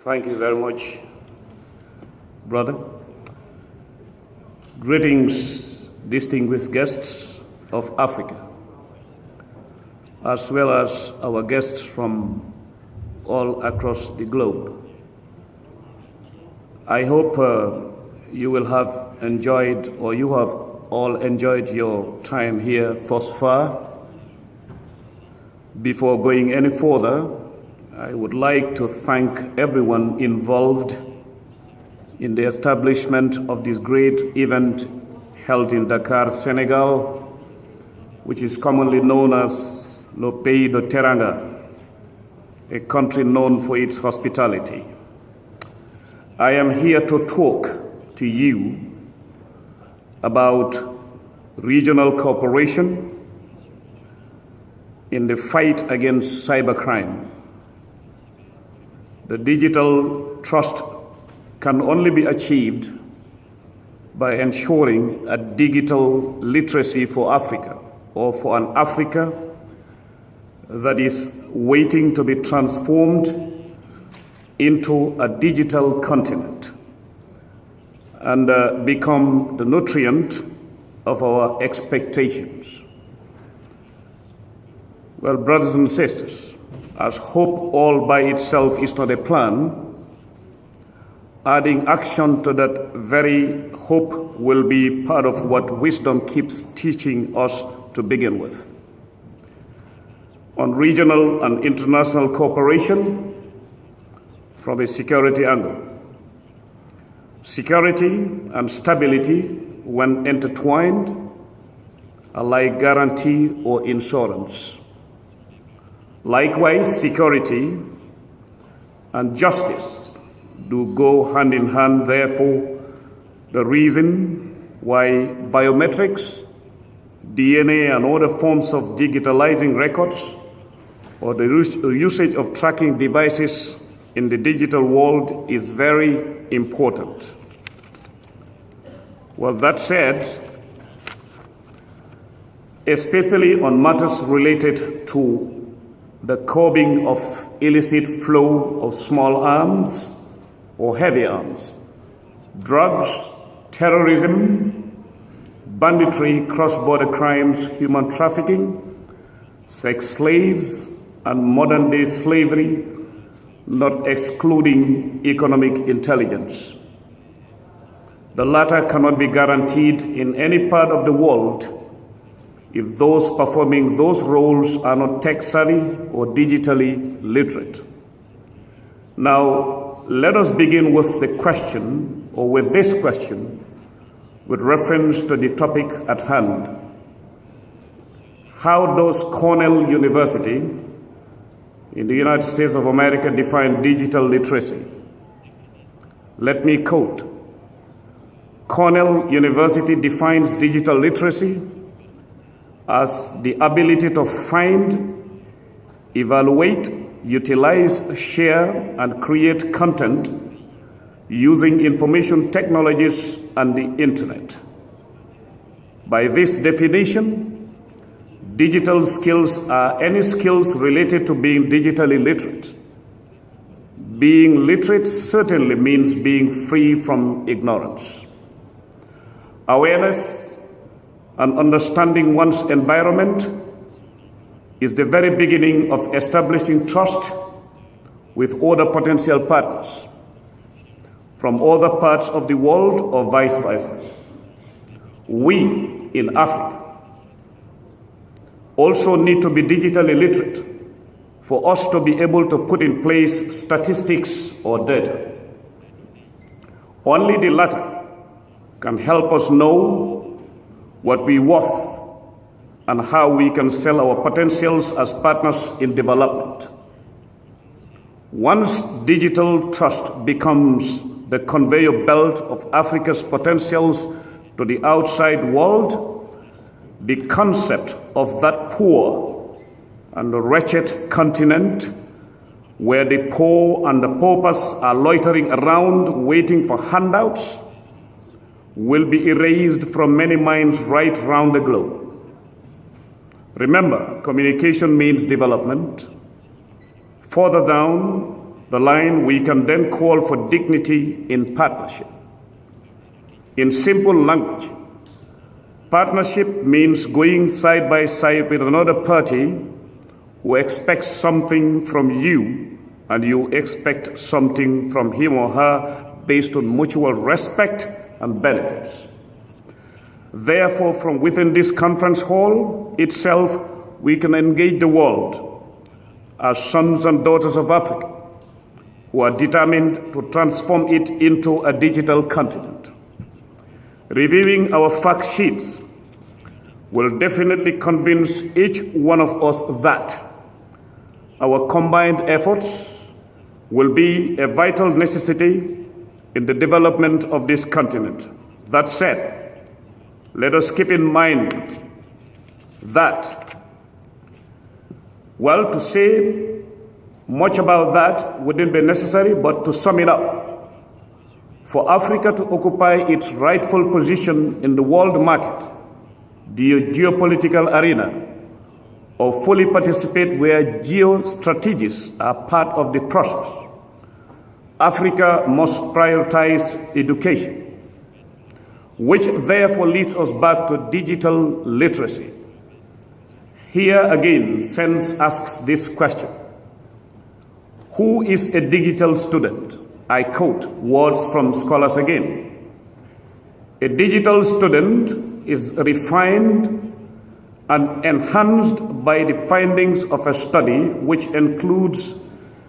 Thank you very much, brother. Greetings, distinguished guests of Africa, as well as our guests from all across the globe. I hope you will have enjoyed, or you have all enjoyed your time here thus far. Before going any further, I would like to thank everyone involved in the establishment of this great event held in Dakar, Senegal, which is commonly known as Le Pays de Teranga, a country known for its hospitality. I am here to talk to you about regional cooperation in the fight against cybercrime. The digital trust can only be achieved by ensuring a digital literacy for Africa, or for an Africa that is waiting to be transformed into a digital continent and become the nutrient of our expectations. Well, brothers and sisters, as hope all by itself is not a plan, adding action to that very hope will be part of what wisdom keeps teaching us to begin with. On regional and international cooperation from a security angle. Security and stability, when intertwined, are like guarantee or insurance. Likewise, security and justice do go hand in hand. Therefore, the reason why biometrics, DNA, and other forms of digitalizing records, or the usage of tracking devices in the digital world is very important. Well, that said, especially on matters related to the curbing of illicit flow of small arms or heavy arms, drugs, terrorism, banditry, cross-border crimes, human trafficking, sex slaves, and modern-day slavery, not excluding economic intelligence. The latter cannot be guaranteed in any part of the world if those performing those roles are not tech-savvy or digitally literate. Now, let us begin with the question, or with this question, with reference to the topic at hand. How does Cornell University in the United States of America define digital literacy? Let me quote. Cornell University defines digital literacy as the ability to find, evaluate, utilize, share, and create content using information technologies and the internet. By this definition, digital skills are any skills related to being digitally literate. Being literate certainly means being free from ignorance. Awareness and understanding one's environment is the very beginning of establishing trust with other potential partners from other parts of the world or vice versa. We in Africa also need to be digitally literate for us to be able to put in place statistics or data. Only the latter can help us know what we're worth and how we can sell our potentials as partners in development. Once digital trust becomes the conveyor belt of Africa's potentials to the outside world, the concept of that poor and wretched continent where the poor and the paupers are loitering around waiting for handouts will be erased from many minds right round the globe. Remember, communication means development. Further down, the line we can then call for dignity in partnership. In simple language, partnership means going side by side with another party who expects something from you and you expect something from him or her based on mutual respect and benefits. Therefore, from within this conference hall itself, we can engage the world as sons and daughters of Africa who are determined to transform it into a digital continent. Reviewing our fact sheets will definitely convince each one of us that our combined efforts will be a vital necessity in the development of this continent. That said, let us keep in mind that, well, to say much about that wouldn't be necessary, but to sum it up, for Africa to occupy its rightful position in the world market, the geopolitical arena, or fully participate where geostrategies are part of the process, Africa must prioritize education, which therefore leads us back to digital literacy. Here again, Sense asks this question: who is a digital student? I quote words from scholars again. A digital student is refined and enhanced by the findings of a study which includes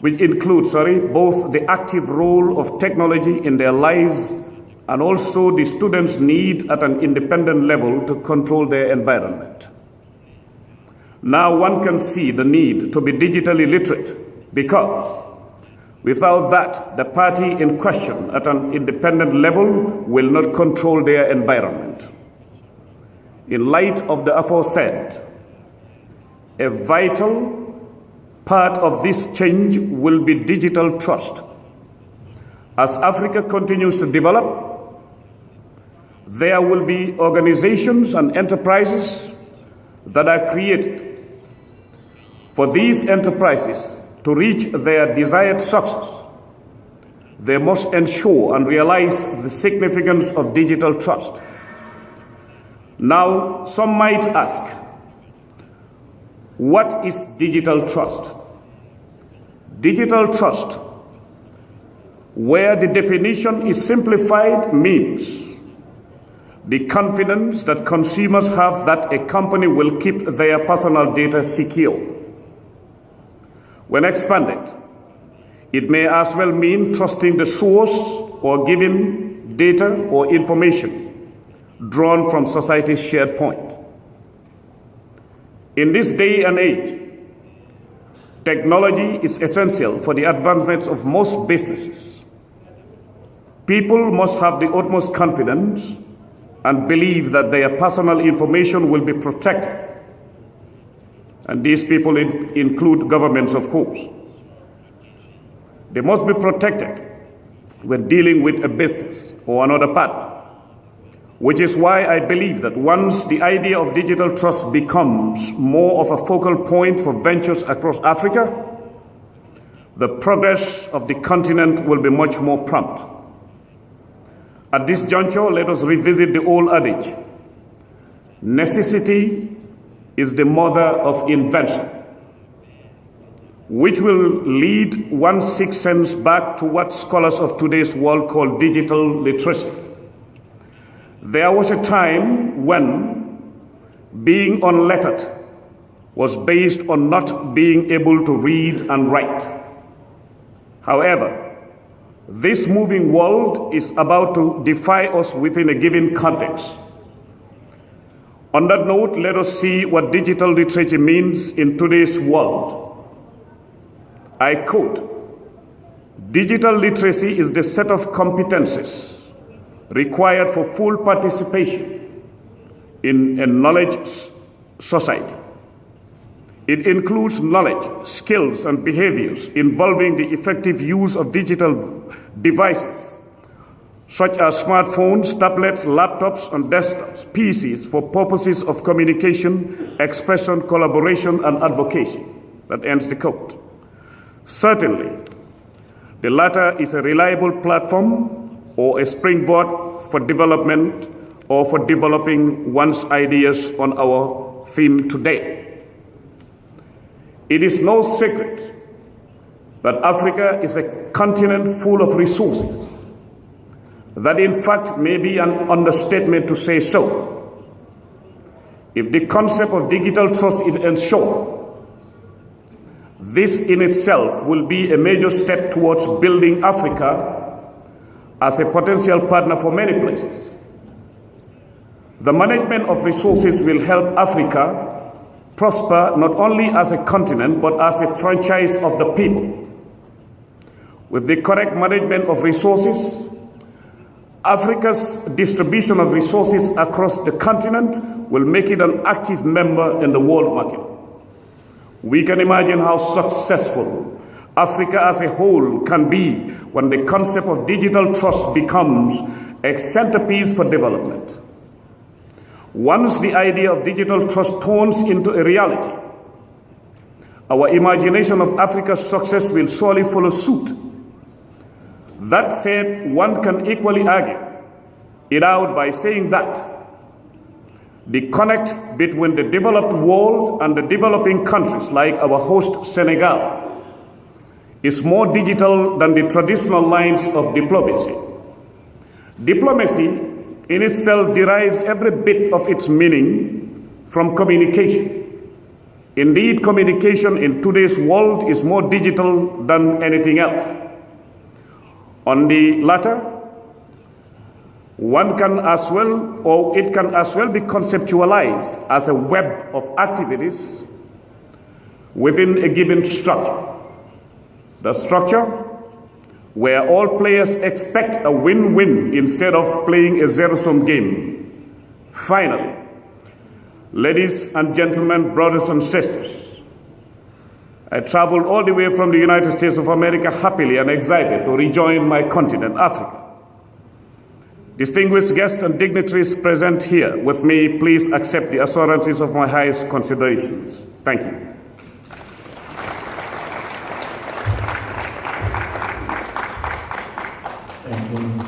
both the active role of technology in their lives and also the students' need at an independent level to control their environment. Now one can see the need to be digitally literate because without that, the party in question at an independent level will not control their environment. In light of the aforesaid, a vital part of this change will be digital trust. As Africa continues to develop, there will be organizations and enterprises that are created. For these enterprises to reach their desired success, they must ensure and realize the significance of digital trust. Now, some might ask, what is digital trust? Digital trust, where the definition is simplified, means the confidence that consumers have that a company will keep their personal data secure. When expanded, it may as well mean trusting the source or giving data or information drawn from society's shared point. In this day and age, technology is essential for the advancement of most businesses. People must have the utmost confidence and believe that their personal information will be protected. And these people include governments, of course. They must be protected when dealing with a business or another partner, which is why I believe that once the idea of digital trust becomes more of a focal point for ventures across Africa, the progress of the continent will be much more prompt. At this juncture, let us revisit the old adage: necessity is the mother of invention, which will lead one sixth sense back to what scholars of today's world call digital literacy. There was a time when being unlettered was based on not being able to read and write. However, this moving world is about to defy us within a given context. On that note, let us see what digital literacy means in today's world. I quote, "Digital literacy is the set of competencies required for full participation in a knowledge society. It includes knowledge, skills, and behaviors involving the effective use of digital devices, such as smartphones, tablets, laptops, and desktops, PCs, for purposes of communication, expression, collaboration, and advocacy." That ends the quote. Certainly, The latter is a reliable platform or a springboard for development or for developing one's ideas on our theme today. It is no secret that Africa is a continent full of resources. That in fact may be an understatement to say so. If the concept of digital trust is ensured, this in itself will be a major step towards building Africa as a potential partner for many places. The management of resources will help Africa prosper not only as a continent but as a franchise of the people. With the correct management of resources, Africa's distribution of resources across the continent will make it an active member in the world market. We can imagine how successful Africa as a whole can be when the concept of digital trust becomes a centerpiece for development. Once the idea of digital trust turns into a reality, our imagination of Africa's success will surely follow suit. That said, one can equally argue it out by saying that the connect between the developed world and the developing countries like our host Senegal is more digital than the traditional lines of diplomacy. Diplomacy in itself derives every bit of its meaning from communication. Indeed, communication in today's world is more digital than anything else. On the latter, one can as well, or it can as well be conceptualized as a web of activities within a given structure. The structure where all players expect a win-win instead of playing a zero-sum game. Finally, ladies and gentlemen, brothers and sisters, I traveled all the way from the United States of America happily and excited to rejoin my continent, Africa. Distinguished guests and dignitaries present here with me, please accept the assurances of my highest considerations. Thank you. Thank you.